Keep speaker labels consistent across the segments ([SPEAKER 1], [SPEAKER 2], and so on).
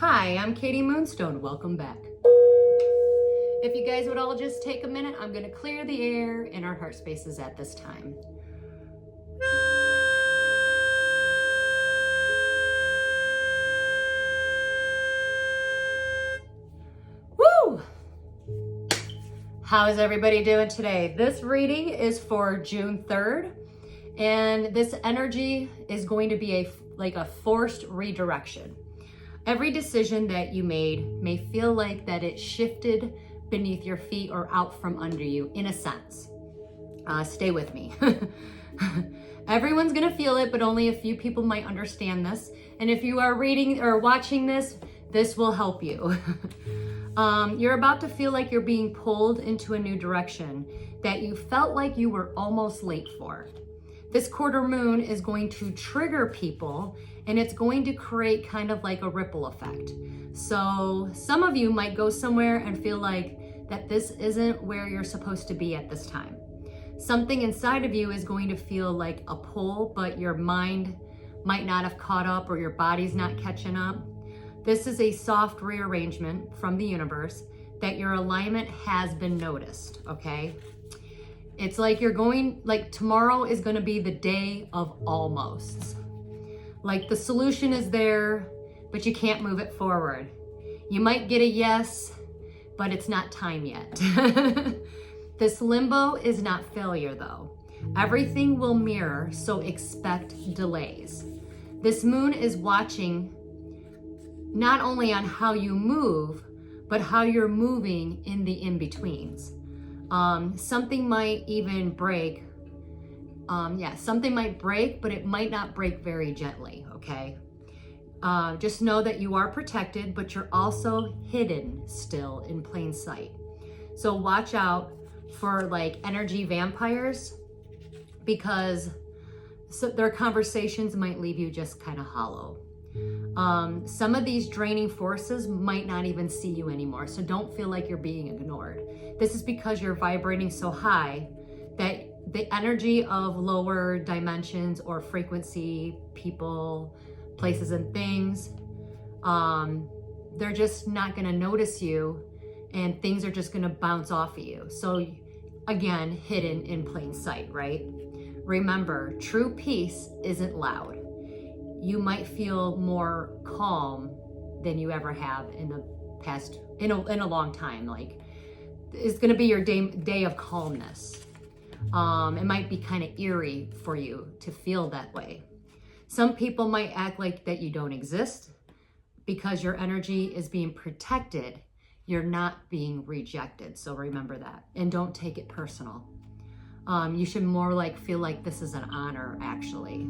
[SPEAKER 1] Hi, I'm Katie Moonstone. Welcome back. If you guys would all just take a minute, I'm going to clear the air in our heart spaces at this time. Woo! How is everybody doing today? This reading is for June 3rd, and this energy is going to be like a forced redirection. Every decision that you made may feel like that it shifted beneath your feet or out from under you, in a sense. Stay with me. Everyone's gonna feel it, but only a few people might understand this. And if you are reading or watching this, this will help you. You're about to feel like you're being pulled into a new direction that you felt like you were almost late for. This quarter moon is going to trigger people, and it's going to create kind of like a ripple effect. So some of you might go somewhere and feel like that this isn't where you're supposed to be at this time. Something inside of you is going to feel like a pull, but your mind might not have caught up, or your body's not catching up. This is a soft rearrangement from the universe that your alignment has been noticed, okay? It's like tomorrow is going to be the day of almosts. Like the solution is there, but you can't move it forward. You might get a yes, but it's not time yet. This limbo is not failure though. Everything will mirror, so expect delays. This moon is watching not only on how you move, but how you're moving in the in-betweens. Something might even break. Something might break, but it might not break very gently, okay? Just know that you are protected, but you're also hidden still in plain sight. So watch out for like energy vampires, because their conversations might leave you just kind of hollow. Some of these draining forces might not even see you anymore, so don't feel like you're being ignored. This is because you're vibrating so high that the energy of lower dimensions or frequency, people, places, and things, they're just not going to notice you, and things are just going to bounce off of you. So again, hidden in plain sight, right? Remember, true peace isn't loud. You might feel more calm than you ever have in the past, in a long time. Like, it's going to be your day of calmness. It might be kind of eerie for you to feel that way. Some people might act like that you don't exist because your energy is being protected. You're not being rejected. So remember that, and don't take it personal. You should more like feel like this is an honor, actually.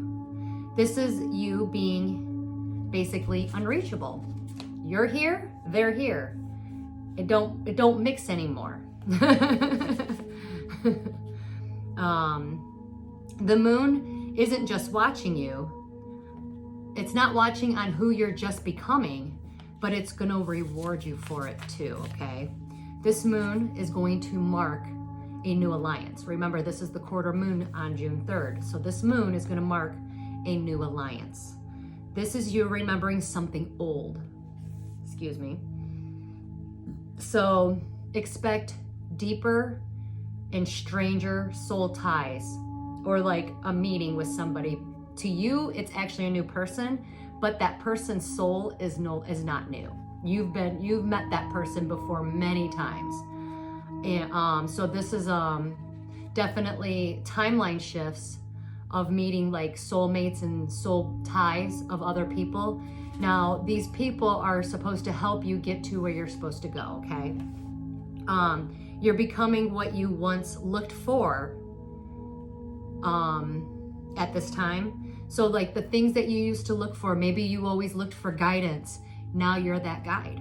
[SPEAKER 1] This is you being basically unreachable. You're here, they're here. It don't mix anymore. The moon isn't just watching you. It's not watching on who you're just becoming, but it's going to reward you for it too, okay? This moon is going to mark a new alliance. Remember, this is the quarter moon on June 3rd. So this moon is going to mark a new alliance. This is you remembering something old. Excuse me. So expect deeper and stranger soul ties, or like a meeting with somebody. To you, it's actually a new person, but that person's soul is not new. You've met that person before many times. And so this is definitely timeline shifts of meeting like soulmates and soul ties of other people. Now, these people are supposed to help you get to where you're supposed to go, okay? You're becoming what you once looked for at this time. So like the things that you used to look for, maybe you always looked for guidance. Now you're that guide.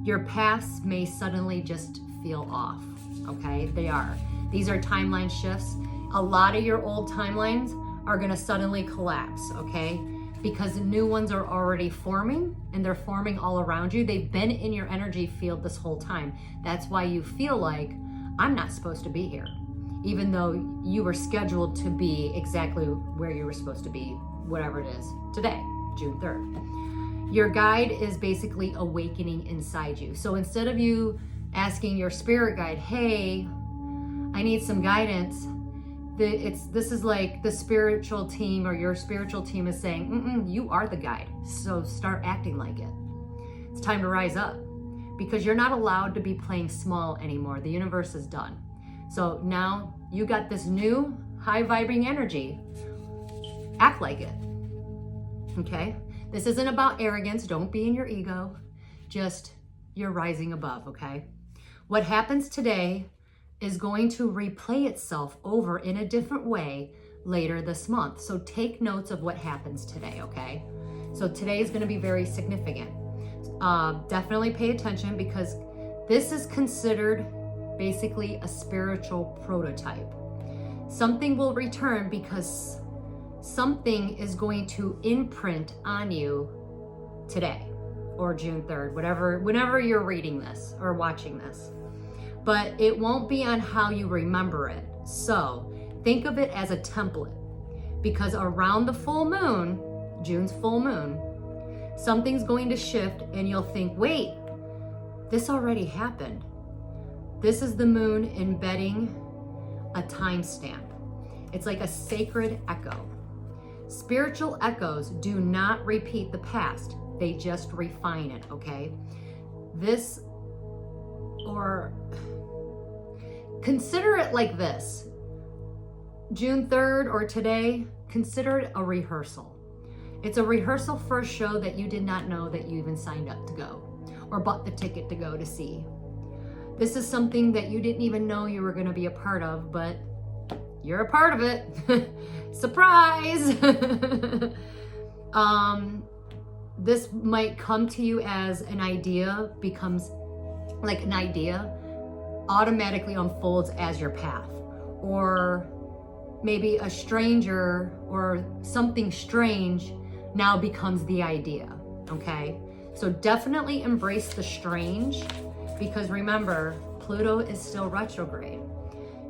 [SPEAKER 1] Your paths may suddenly just feel off, okay? They are. These are timeline shifts. A lot of your old timelines are gonna suddenly collapse, okay? Because the new ones are already forming, and they're forming all around you. They've been in your energy field this whole time. That's why you feel like, I'm not supposed to be here, even though you were scheduled to be exactly where you were supposed to be, whatever it is, today, June 3rd. Your guide is basically awakening inside you. So instead of you asking your spirit guide, hey, I need some guidance, this is like the spiritual team or your spiritual team is saying, you are the guide. So start acting like it. It's time to rise up, because you're not allowed to be playing small anymore. The universe is done. So now you got this new high vibrating energy. Act like it. Okay? This isn't about arrogance. Don't be in your ego. Just you're rising above, okay? What happens today is going to replay itself over in a different way later this month. So take notes of what happens today, okay? So today is going to be very significant. Definitely pay attention, because this is considered basically a spiritual prototype. Something will return because something is going to imprint on you today or June 3rd, whenever you're reading this or watching this. But it won't be on how you remember it. So think of it as a template, because around the full moon, June's full moon, something's going to shift and you'll think, wait, this already happened. This is the moon embedding a timestamp. It's like a sacred echo. Spiritual echoes do not repeat the past. They just refine it, okay? Consider it like this. June 3rd or today, consider it a rehearsal. It's a rehearsal for a show that you did not know that you even signed up to go or bought the ticket to go to see. This is something that you didn't even know you were going to be a part of, but you're a part of it. Surprise! This might come to you as an idea, becomes like an idea, automatically unfolds as your path. Or maybe a stranger or something strange now becomes the idea, okay? So definitely embrace the strange, because remember, Pluto is still retrograde.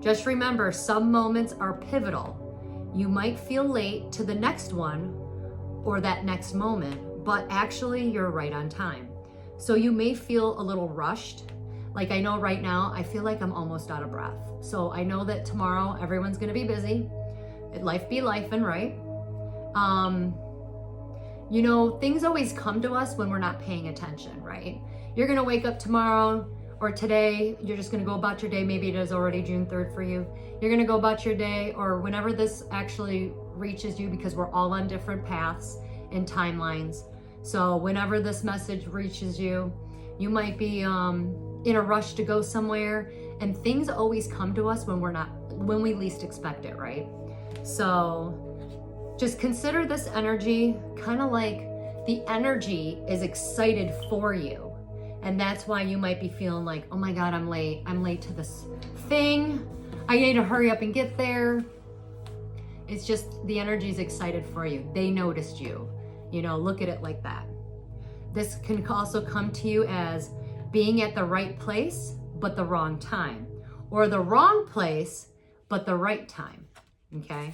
[SPEAKER 1] Just remember, some moments are pivotal. You might feel late to the next one or that next moment, but actually you're right on time. So you may feel a little rushed. Like I know right now, I feel like I'm almost out of breath. So I know that tomorrow everyone's gonna be busy. Life be lifing, right? You know, things always come to us when we're not paying attention, right? You're gonna wake up tomorrow or today, you're just gonna go about your day. Maybe it is already June 3rd for you. You're gonna go about your day, or whenever this actually reaches you, because we're all on different paths and timelines. So whenever this message reaches you, you might be in a rush to go somewhere, and things always come to us when we least expect it, right? So just consider this energy kind of like the energy is excited for you. And that's why you might be feeling like, oh my God, I'm late to this thing. I need to hurry up and get there. It's just the energy is excited for you. They noticed you, look at it like that. This can also come to you as being at the right place, but the wrong time, or the wrong place, but the right time, okay?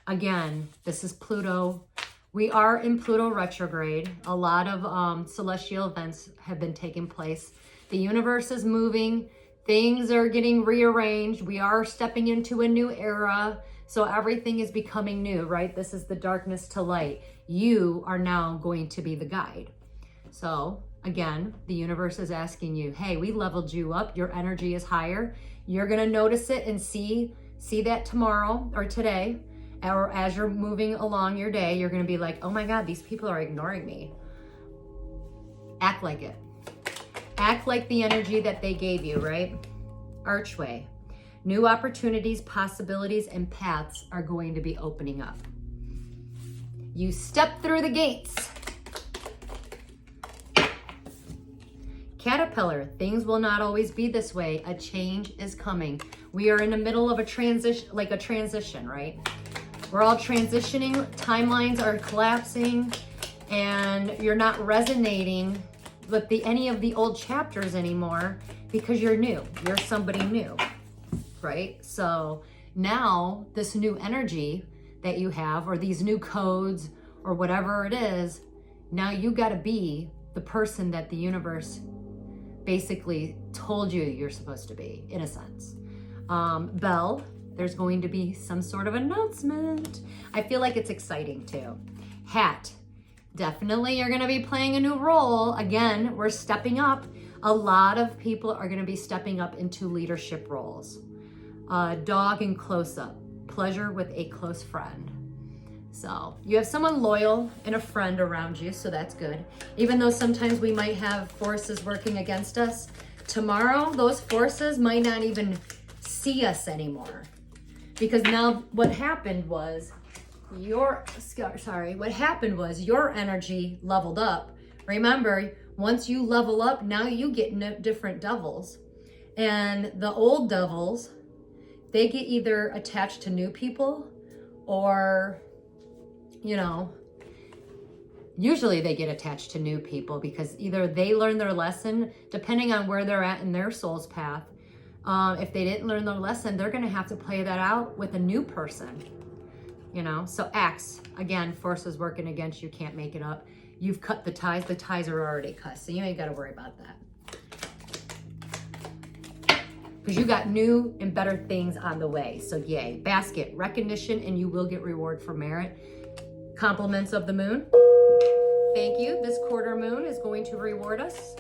[SPEAKER 1] Again, this is Pluto. We are in Pluto retrograde. A lot of celestial events have been taking place. The universe is moving. Things are getting rearranged. We are stepping into a new era. So everything is becoming new, right? This is the darkness to light. You are now going to be the guide. So again, the universe is asking you, hey, we leveled you up. Your energy is higher. You're going to notice it and see that tomorrow or today. Or as you're moving along your day, you're going to be like, oh my God, these people are ignoring me. Act like it. Act like the energy that they gave you, right? Archway. New opportunities, possibilities, and paths are going to be opening up. You step through the gates. Caterpillar, things will not always be this way. A change is coming. We are in the middle of a transition, right? We're all transitioning, timelines are collapsing, and you're not resonating with any of the old chapters anymore because you're new. You're somebody new, right? So now this new energy that you have, or these new codes, or whatever it is, Now you got to be the person that the universe basically told you you're supposed to be, in a sense. Bell, there's going to be some sort of announcement. I feel like it's exciting too. Hat, definitely you're going to be playing a new role. Again, we're stepping up. A lot of people are going to be stepping up into leadership roles. Dog and close-up, pleasure with a close friend. So you have someone loyal and a friend around you, so that's good. Even though sometimes we might have forces working against us, tomorrow those forces might not even see us anymore. Because now what happened was your energy leveled up. Remember, once you level up, now you get different devils. And the old devils, they get either attached to new people or, you know, usually they get attached to new people because either they learn their lesson, depending on where they're at in their soul's path. If they didn't learn their lesson, they're going to have to play that out with a new person, you know? So X, again, forces working against you, can't make it up. You've cut the ties are already cut, so you ain't got to worry about that. Because you got new and better things on the way. So yay. Basket, recognition, and you will get reward for merit. Compliments of the moon. Thank you. This quarter moon is going to reward us.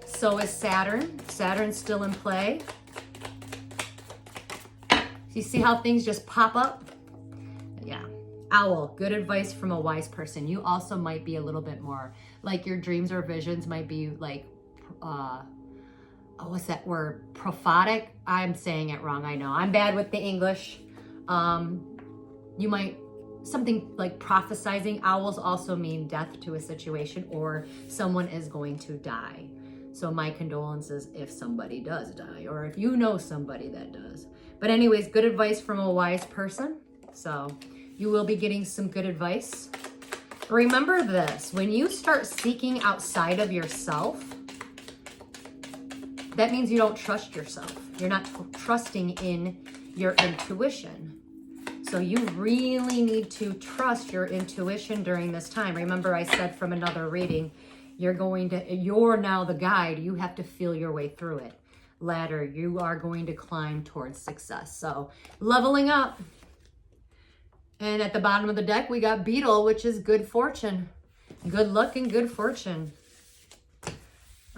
[SPEAKER 1] So is Saturn. Saturn's still in play. You see how things just pop up? Yeah. Owl, good advice from a wise person. You also might be a little bit more, like your dreams or visions might be like, what's that word? Prophetic? I'm saying it wrong, I know. I'm bad with the English. You might, something like prophesizing. Owls also mean death to a situation or someone is going to die. So my condolences if somebody does die or if you know somebody that does. But anyways, good advice from a wise person. So you will be getting some good advice. Remember this, when you start seeking outside of yourself, that means you don't trust yourself. You're not trusting in your intuition. So you really need to trust your intuition during this time. Remember I said from another reading, you're now the guide. You have to feel your way through it. Ladder, you are going to climb towards success. So leveling up. And at the bottom of the deck, we got Beetle, which is good fortune. Good luck and good fortune.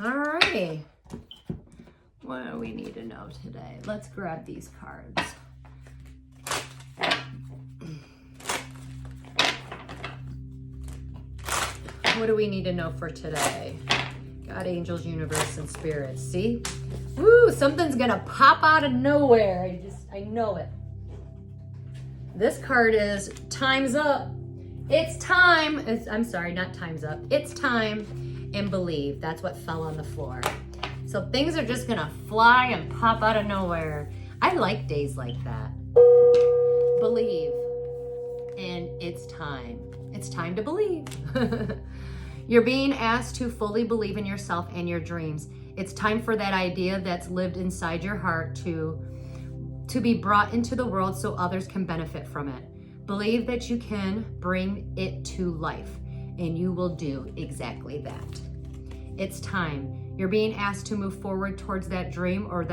[SPEAKER 1] All righty. What do we need to know today? Let's grab these cards. What do we need to know for today? God, angels, universe, and spirits. See? Woo, something's gonna pop out of nowhere. I know it. This card is time's up. It's time. I'm sorry, not time's up. It's time and believe. That's what fell on the floor. So things are just gonna fly and pop out of nowhere. I like days like that. Believe. And it's time. It's time to believe. You're being asked to fully believe in yourself and your dreams. It's time for that idea that's lived inside your heart to be brought into the world so others can benefit from it. Believe that you can bring it to life, and you will do exactly that. It's time. You're being asked to move forward towards that dream or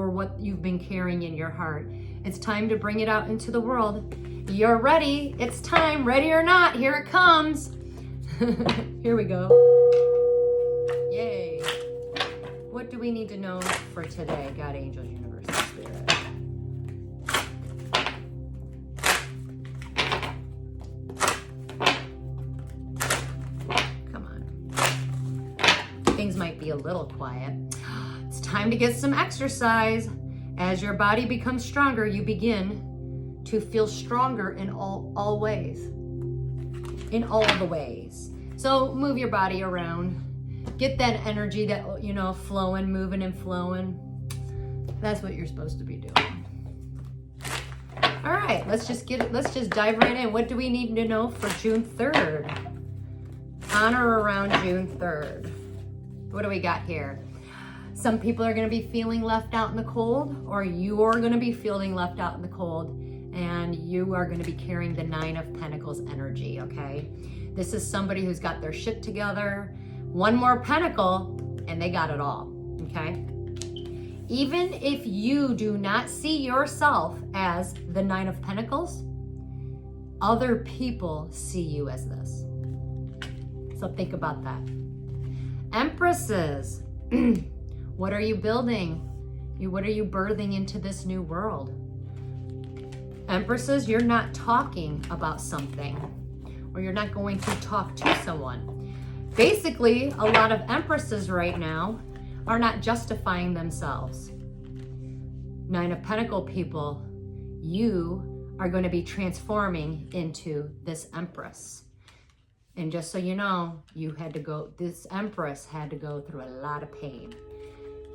[SPEAKER 1] what you've been carrying in your heart. It's time to bring it out into the world. You're ready. It's time. Ready or not, here it comes. Here we go. Yay. What do we need to know for today, God, angels, universe, and spirit? Come on. Things might be a little quiet. It's time to get some exercise. As your body becomes stronger, you begin to feel stronger in all ways. In all the ways. So move your body around. Get that energy that, flowing, moving and flowing. That's what you're supposed to be doing. All right, let's just dive right in. What do we need to know for June 3rd? On or around June 3rd. What do we got here? Some people are going to be feeling left out in the cold, or you are going to be feeling left out in the cold, and you are going to be carrying the 9 of Pentacles energy, okay? This is somebody who's got their shit together. One more pentacle and they got it all, okay? Even if you do not see yourself as the Nine of Pentacles, other people see you as this. So think about that. Empresses, what are you building? What are you birthing into this new world? Empresses, you're not talking about something, or you're not going to talk to someone. Basically, a lot of Empresses right now are not justifying themselves. Nine of Pentacle people, you are going to be transforming into this Empress. And just so you know, this Empress had to go through a lot of pain.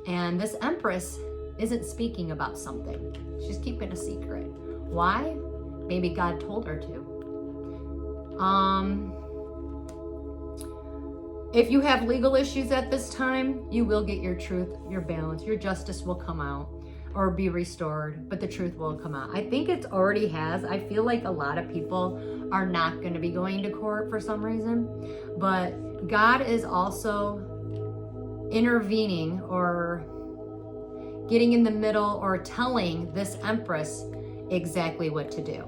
[SPEAKER 1] And this Empress isn't speaking about something. She's keeping a secret. Why? Maybe God told her to. If you have legal issues at this time, you will get your truth, your balance, your justice will come out or be restored, but the truth will come out. I think it already has. I feel like a lot of people are not going to be going to court for some reason, but God is also intervening or getting in the middle or telling this Empress exactly what to do.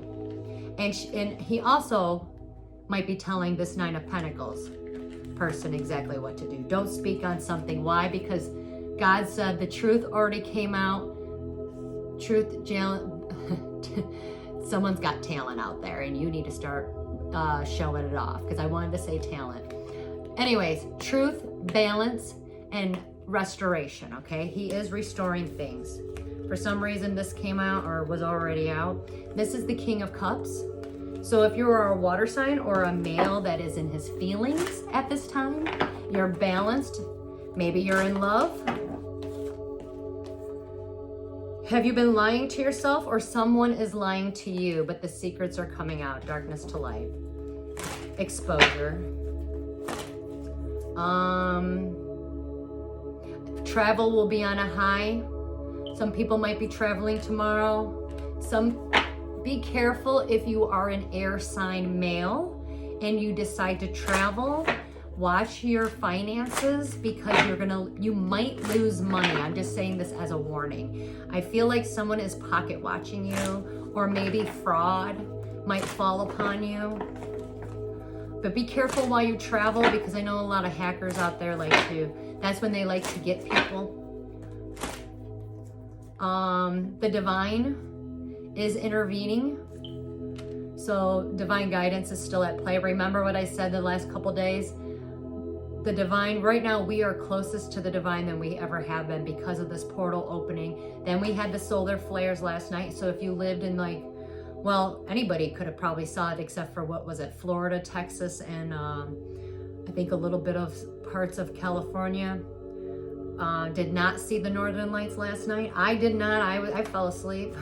[SPEAKER 1] And he also might be telling this Nine of Pentacles person exactly what to do. Don't speak on something. Why? Because God said the truth already came out. Someone's got talent out there and you need to start showing it off, because I wanted to say talent. Anyways, truth, balance, and restoration, okay? He is restoring things. For some reason, this came out or was already out. This is the King of Cups. So if you are a water sign or a male that is in his feelings at this time, you're balanced. Maybe you're in love. Have you been lying to yourself, or someone is lying to you, but the secrets are coming out? Darkness to light. Exposure. Travel will be on a high. Some people might be traveling tomorrow. Be careful if you are an air sign male and you decide to travel. Watch your finances, because you might lose money. I'm just saying this as a warning. I feel like someone is pocket watching you, or maybe fraud might fall upon you. But be careful while you travel, because I know a lot of hackers out there that's when they like to get people. The divine is intervening. So divine guidance is still at play. Remember what I said the last couple days? The divine, right now we are closest to the divine than we ever have been because of this portal opening. Then we had the solar flares last night. So if you lived in anybody could have probably saw it, except for Florida, Texas, and I think a little bit of parts of California. Did not see the Northern Lights last night. I did not. I fell asleep.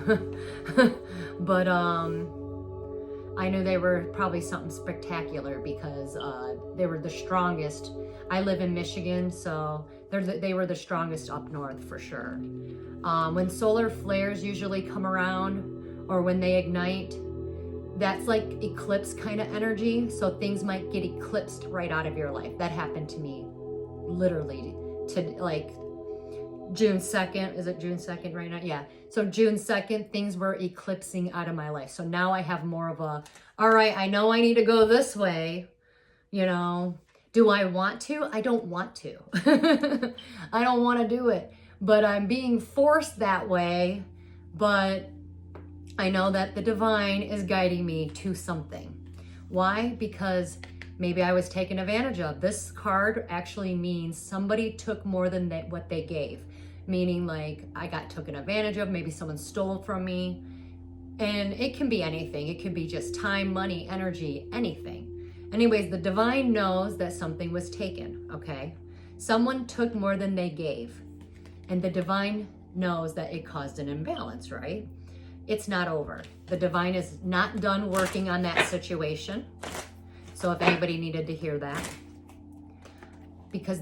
[SPEAKER 1] But I knew they were probably something spectacular, because they were the strongest. I live in Michigan, so they were the strongest up north for sure. When solar flares usually come around, or when they ignite, that's like eclipse kind of energy. So things might get eclipsed right out of your life. That happened to me literally June 2nd. Is it June 2nd right now? Yeah. So June 2nd, things were eclipsing out of my life. So now I have more of all right, I know I need to go this way. Do I want to? I don't want to. I don't want to do it, but I'm being forced that way. But I know that the divine is guiding me to something. Why? Because maybe I was taken advantage of. This card actually means somebody took more than what they gave. Meaning I got taken advantage of. Maybe someone stole from me. And it can be anything. It could be just time, money, energy, anything. Anyways, the divine knows that something was taken, okay? Someone took more than they gave. And the divine knows that it caused an imbalance, right? It's not over. The divine is not done working on that situation. So if anybody needed to hear that, because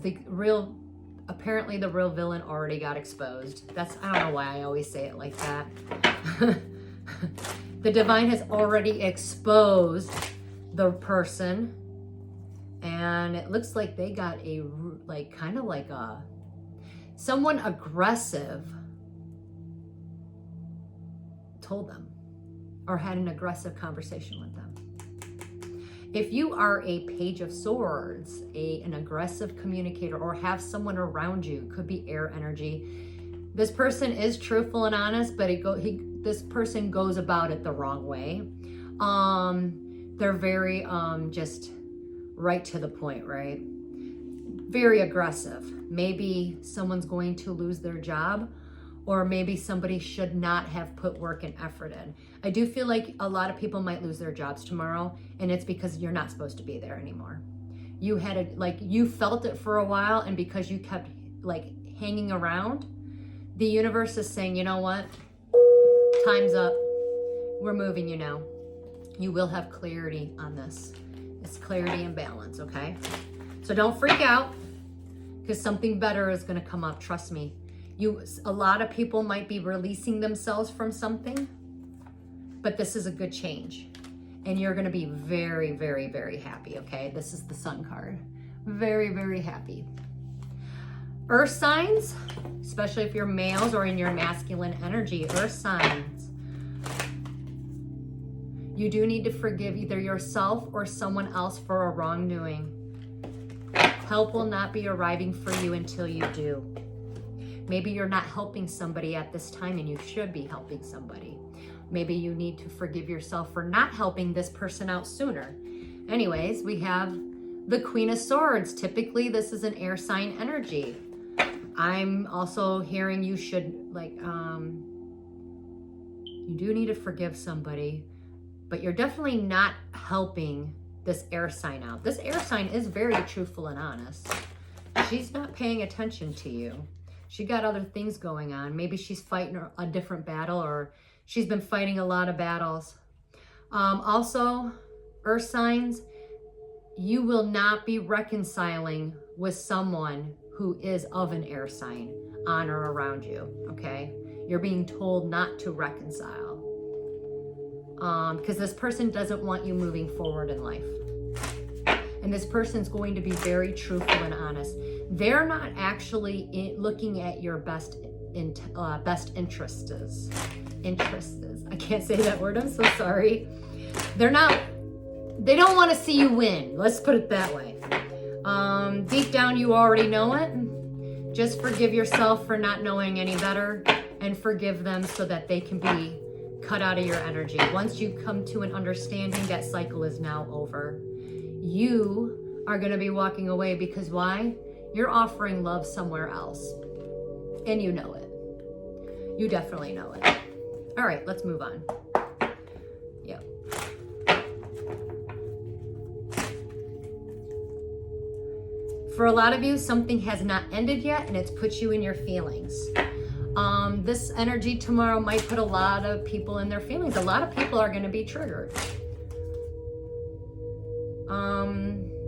[SPEAKER 1] apparently the real villain already got exposed. I don't know why I always say it like that. The divine has already exposed the person And it looks like they got a, like, kind of like someone aggressive told them or had an aggressive conversation with them. If you are a Page of Swords, an aggressive communicator, or have someone around you, could be air energy. This person is truthful and honest, but this person goes about it the wrong way. They're very just right to the point, right? Very aggressive. Maybe someone's going to lose their job, or maybe somebody should not have put work and effort in. I do feel like a lot of people might lose their jobs tomorrow, and it's because you're not supposed to be there anymore. You had you felt it for a while, and because you kept like hanging around, the universe is saying, you know what? Time's up. We're moving you now. You will have clarity on this. It's clarity and balance, okay? So don't freak out, because something better is going to come up. Trust me. A lot of people might be releasing themselves from something, but this is a good change. And you're going to be very, very, very happy, okay? This is the Sun card. Very, very happy. Earth signs, especially if you're males or in your masculine energy, earth signs. You do need to forgive either yourself or someone else for a wrongdoing. Help will not be arriving for you until you do. Maybe you're not helping somebody at this time and you should be helping somebody. Maybe you need to forgive yourself for not helping this person out sooner. Anyways, we have the Queen of Swords. Typically, this is an air sign energy. I'm also hearing you should, you do need to forgive somebody, but you're definitely not helping this air sign out. This air sign is very truthful and honest. She's not paying attention to you. She got other things going on. Maybe she's fighting a different battle, or she's been fighting a lot of battles. Also, earth signs, you will not be reconciling with someone who is of an air sign on or around you, okay? You're being told not to reconcile because this person doesn't want you moving forward in life. And this person's going to be very truthful and honest. They're not actually looking at your best interests. I can't say that word, I'm so sorry. They don't want to see you win. Let's put it that way. Deep down, you already know it. Just forgive yourself for not knowing any better, and forgive them so that they can be cut out of your energy. Once you come to an understanding, that cycle is now over. You are going to be walking away because why? You're offering love somewhere else. And you know it. You definitely know it. All right, let's move on. Yep. For a lot of you, something has not ended yet, and it's put you in your feelings. This energy tomorrow might put a lot of people in their feelings. A lot of people are going to be triggered.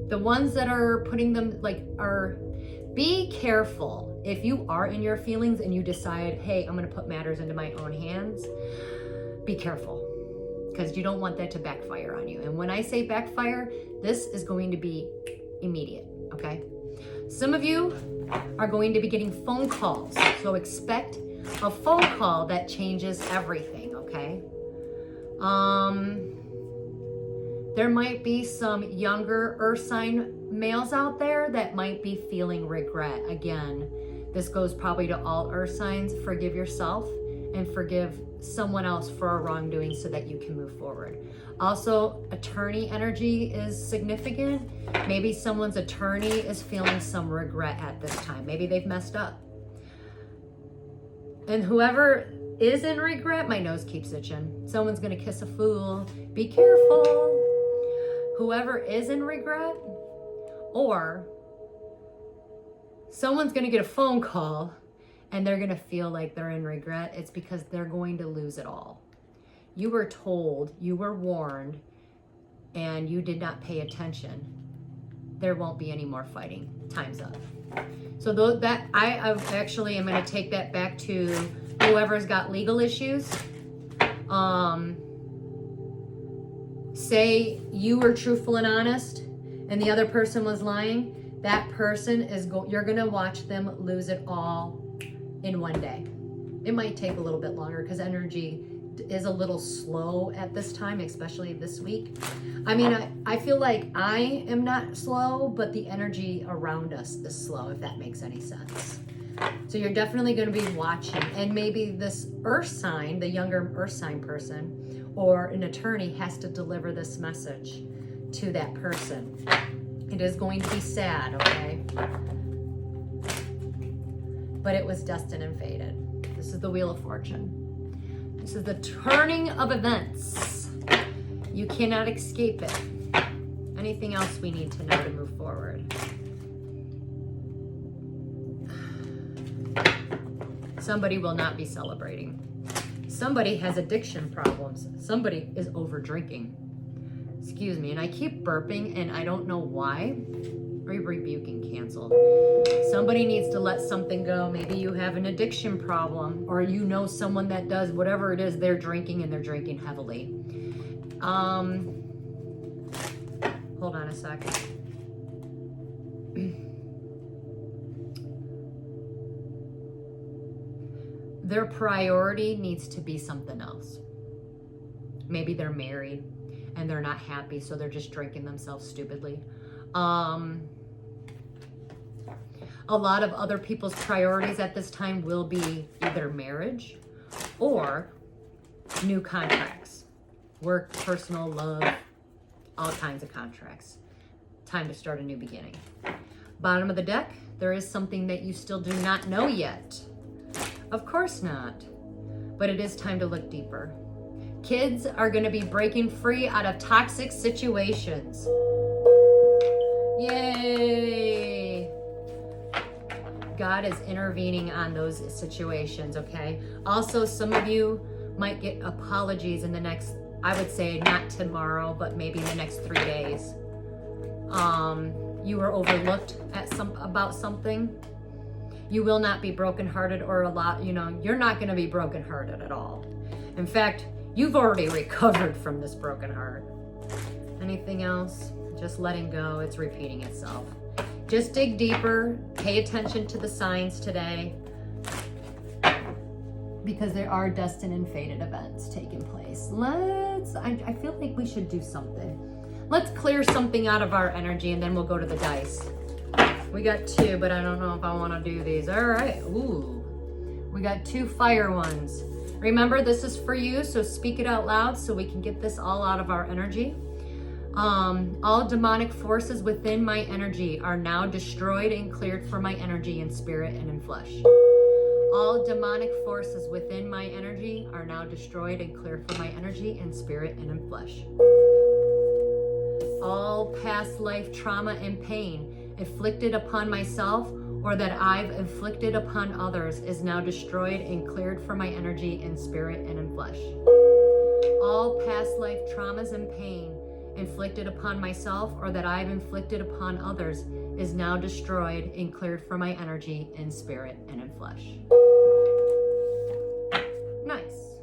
[SPEAKER 1] The ones that are putting them, be careful. If you are in your feelings and you decide, hey, I'm going to put matters into my own hands, be careful, because you don't want that to backfire on you. And when I say backfire, this is going to be immediate, okay? Some of you are going to be getting phone calls, so expect a phone call that changes everything, okay? There might be some younger earth sign males out there that might be feeling regret. Again, this goes probably to all earth signs. Forgive yourself and forgive someone else for a wrongdoing so that you can move forward. Also, attorney energy is significant. Maybe someone's attorney is feeling some regret at this time. Maybe they've messed up. And whoever is in regret, my nose keeps itching. Someone's gonna kiss a fool. Be careful. Whoever is in regret, or someone's gonna get a phone call and they're gonna feel like they're in regret. It's because they're going to lose it all. You were told, you were warned, and you did not pay attention. There won't be any more fighting. Time's up. So I actually am going to take that back to whoever's got legal issues. Say you were truthful and honest, and the other person was lying, that person is you're gonna watch them lose it all in one day. It might take a little bit longer because energy is a little slow at this time, especially this week. I mean, I feel like I am not slow, but the energy around us is slow, if that makes any sense. So you're definitely going to be watching, and maybe this earth sign, the younger earth sign person or an attorney has to deliver this message to that person. It is going to be sad, okay? But it was destined and fated. This is the Wheel of Fortune. This is the turning of events. You cannot escape it. Anything else we need to know to move forward? Somebody will not be celebrating. Somebody has addiction problems. Somebody is over drinking. Excuse me, and I keep burping and I don't know why. Rebuke and cancel. Somebody needs to let something go. Maybe you have an addiction problem, or you know someone that does whatever it is, they're drinking and they're drinking heavily. Hold on a second. Their priority needs to be something else. Maybe they're married and they're not happy, so they're just drinking themselves stupidly. A lot of other people's priorities at this time will be either marriage or new contracts, work, personal, love, all kinds of contracts. Time to start a new beginning. Bottom of the deck, there is something that you still do not know yet. Of course not, but it is time to look deeper. Kids are going to be breaking free out of toxic situations. Yay! God is intervening on those situations, okay? Also, some of you might get apologies in the next, I would say not tomorrow, but maybe in the next 3 days. You were overlooked about something. You will not be brokenhearted or you're not going to be brokenhearted at all. In fact, you've already recovered from this broken heart. Anything else? Just letting go. It's repeating itself. Just dig deeper. Pay attention to the signs today, because there are destined and fated events taking place. I feel like we should do something. Let's clear something out of our energy, and then we'll go to the dice. We got 2, but I don't know if I want to do these. All right. Ooh. We got 2 fire ones. Remember, this is for you, so speak it out loud so we can get this all out of our energy. All demonic forces within my energy are now destroyed and cleared for my energy in spirit and in flesh. All demonic forces within my energy are now destroyed and cleared for my energy in spirit and in flesh. All past life trauma and pain inflicted upon myself or that I've inflicted upon others is now destroyed and cleared for my energy in spirit and in flesh. All past life traumas and pain inflicted upon myself or that I've inflicted upon others is now destroyed and cleared for my energy in spirit and in flesh. Nice.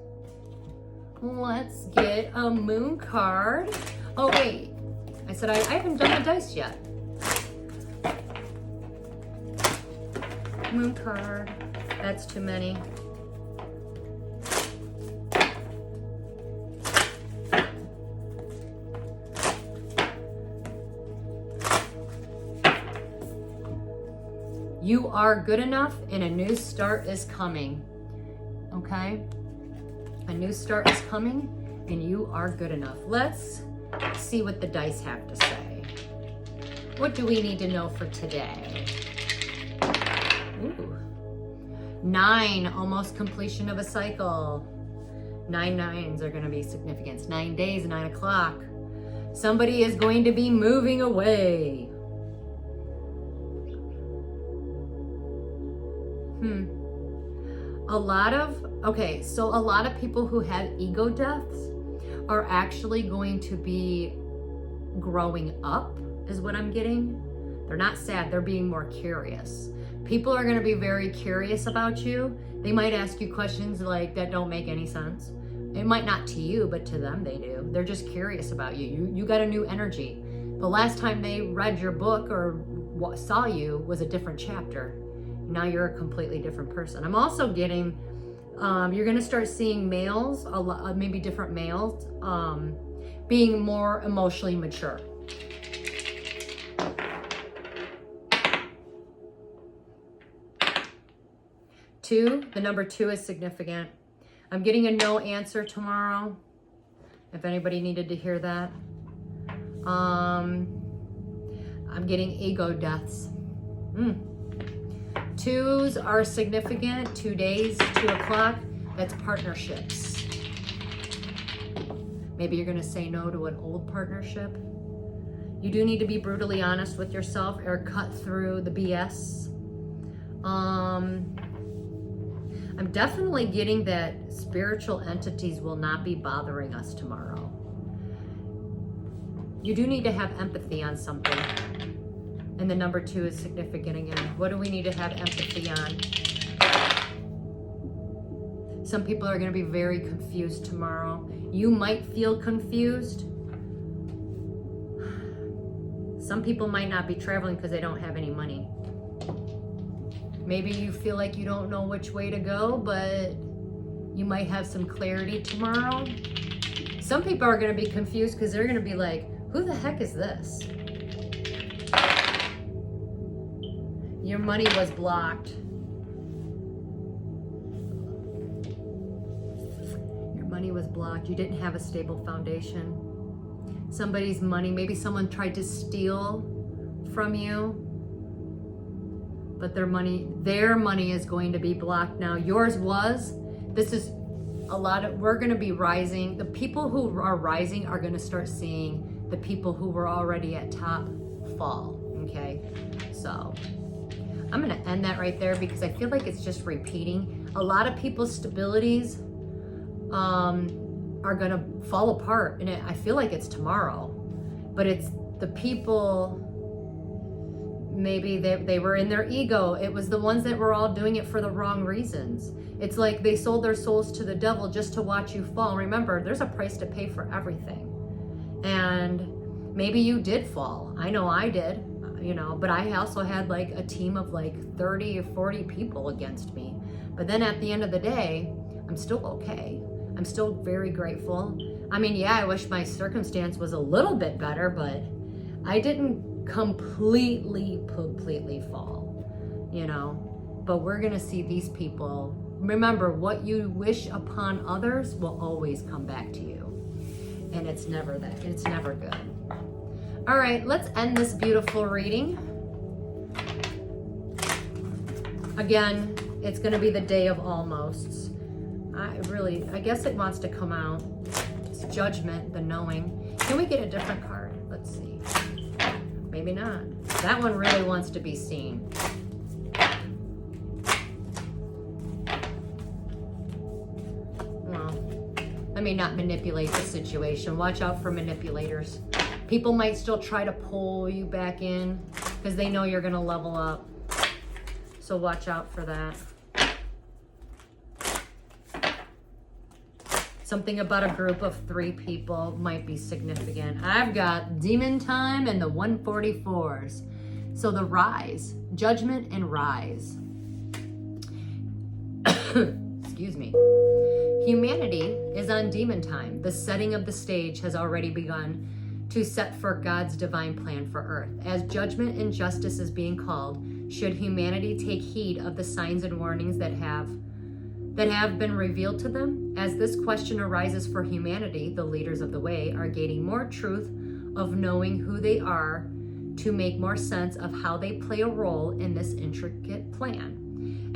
[SPEAKER 1] Let's get a moon card. Oh wait, I said I haven't done the dice yet. Moon card, that's too many. You are good enough and a new start is coming. Okay? A new start is coming and you are good enough. Let's see what the dice have to say. What do we need to know for today? Ooh. 9, almost completion of a cycle. 9 9s are going to be significant. 9 days, 9 o'clock. Somebody is going to be moving away. A lot of people who have ego deaths are actually going to be growing up, is what I'm getting. They're not sad, they're being more curious. People are going to be very curious about you. They might ask you questions like that don't make any sense. It might not to you, but to them they do. They're just curious about you. You got a new energy. The last time they read your book or saw you was a different chapter. Now you're a completely different person. I'm also getting, you're going to start seeing males, maybe different males, being more emotionally mature. The number 2 is significant. I'm getting a no answer tomorrow, if anybody needed to hear that. I'm getting ego deaths. 2s are significant. 2 days, 2 o'clock. That's partnerships. Maybe you're going to say no to an old partnership. You do need to be brutally honest with yourself or cut through the BS. I'm definitely getting that spiritual entities will not be bothering us tomorrow. You do need to have empathy on something. And the number 2 is significant again. What do we need to have empathy on? Some people are going to be very confused tomorrow. You might feel confused. Some people might not be traveling because they don't have any money. Maybe you feel like you don't know which way to go, but you might have some clarity tomorrow. Some people are going to be confused because they're going to be like, who the heck is this? Your money was blocked. Your money was blocked. You didn't have a stable foundation. Somebody's money, maybe someone tried to steal from you. But their money is going to be blocked now. Yours was. This is a lot of, we're going to be rising. The people who are rising are going to start seeing the people who were already at top fall. Okay. So I'm going to end that right there because I feel like it's just repeating. A lot of people's stabilities are going to fall apart. And I feel like it's tomorrow, but it's the people. Maybe they were in their ego. It was the ones that were all doing it for the wrong reasons. It's like they sold their souls to the devil just to watch you fall. Remember, there's a price to pay for everything. And maybe you did fall. I know I did, but I also had like a team of like 30 or 40 people against me. But then at the end of the day, I'm still okay. I'm still very grateful. I mean, yeah, I wish my circumstance was a little bit better, but I didn't completely fall, but we're gonna see these people. Remember, what you wish upon others will always come back to you, and it's never good. All right, let's end this beautiful reading. Again, it's gonna be the day of almosts. I guess it wants to come out. It's judgment, the knowing. Can we get a different card? Let's see. Maybe not. That one really wants to be seen. Well, let me not manipulate the situation. Watch out for manipulators. People might still try to pull you back in because they know you're going to level up. So watch out for that. Something about a group of 3 people might be significant. I've got demon time and the 144s. So the rise, judgment and rise. Excuse me. Humanity is on demon time. The setting of the stage has already begun to set for God's divine plan for Earth. As judgment and justice is being called, should humanity take heed of the signs and warnings that have been revealed to them? As this question arises for humanity, the leaders of the way are gaining more truth of knowing who they are to make more sense of how they play a role in this intricate plan.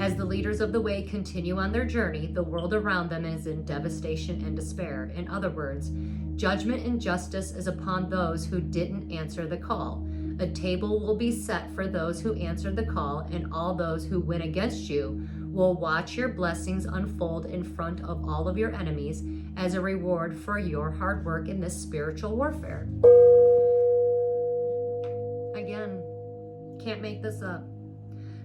[SPEAKER 1] As the leaders of the way continue on their journey, the world around them is in devastation and despair. In other words, judgment and justice is upon those who didn't answer the call. A table will be set for those who answered the call, and all those who went against you will watch your blessings unfold in front of all of your enemies as a reward for your hard work in this spiritual warfare. Again, can't make this up.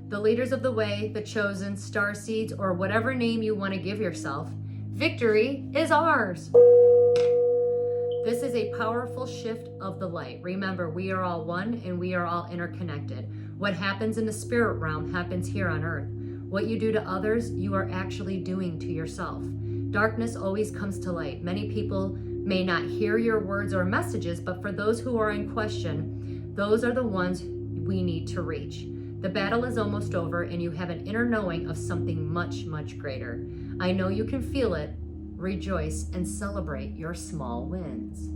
[SPEAKER 1] The leaders of the way, the chosen, star seeds, or whatever name you want to give yourself, victory is ours. This is a powerful shift of the light. Remember, we are all one and we are all interconnected. What happens in the spirit realm happens here on earth. What you do to others, you are actually doing to yourself. Darkness always comes to light. Many people may not hear your words or messages, but for those who are in question, those are the ones we need to reach. The battle is almost over and you have an inner knowing of something much, much greater. I know you can feel it. Rejoice and celebrate your small wins.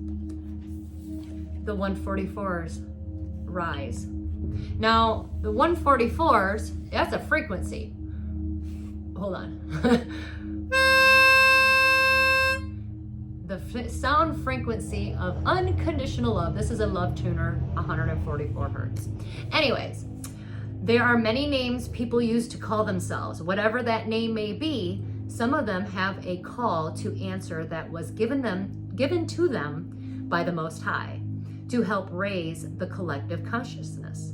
[SPEAKER 1] The 144s rise. Now, the 144s, that's a frequency. Hold on. The sound frequency of unconditional love. This is a love tuner, 144 hertz. Anyways, there are many names people use to call themselves. Whatever that name may be, some of them have a call to answer that was given to them by the Most High to help raise the collective consciousness.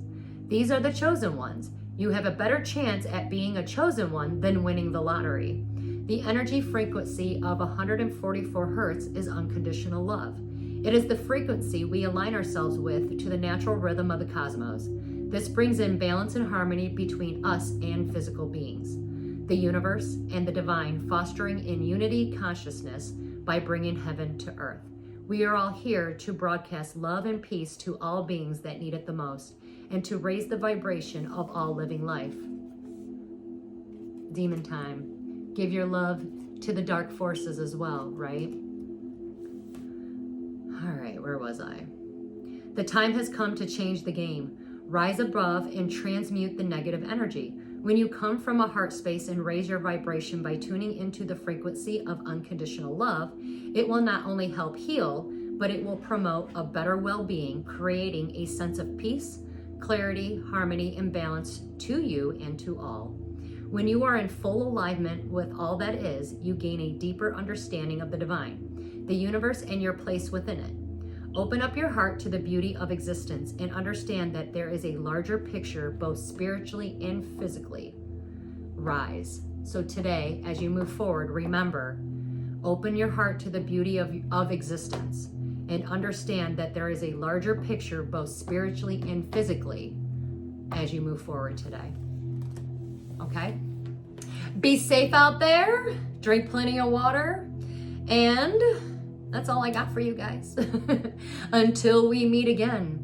[SPEAKER 1] These are the chosen ones. You have a better chance at being a chosen one than winning the lottery. The energy frequency of 144 hertz is unconditional love. It is the frequency we align ourselves with to the natural rhythm of the cosmos. This brings in balance and harmony between us and physical beings, the universe, and the divine, fostering in unity consciousness by bringing heaven to earth. We are all here to broadcast love and peace to all beings that need it the most, and to raise the vibration of all living life. Demon time. Give your love to the dark forces as well, right? All right, where was I? The time has come to change the game. Rise above and transmute the negative energy. When you come from a heart space and raise your vibration by tuning into the frequency of unconditional love, it will not only help heal, but it will promote a better well-being, creating a sense of peace, clarity, harmony, and balance to you and to all. When you are in full alignment with all that is, you gain a deeper understanding of the divine, the universe, and your place within it. Open up your heart to the beauty of existence and understand that there is a larger picture, both spiritually and physically. Rise. So today, as you move forward, remember, open your heart to the beauty of existence and understand that there is a larger picture, both spiritually and physically, as you move forward today. Okay? Be safe out there, drink plenty of water, and that's all I got for you guys. Until we meet again,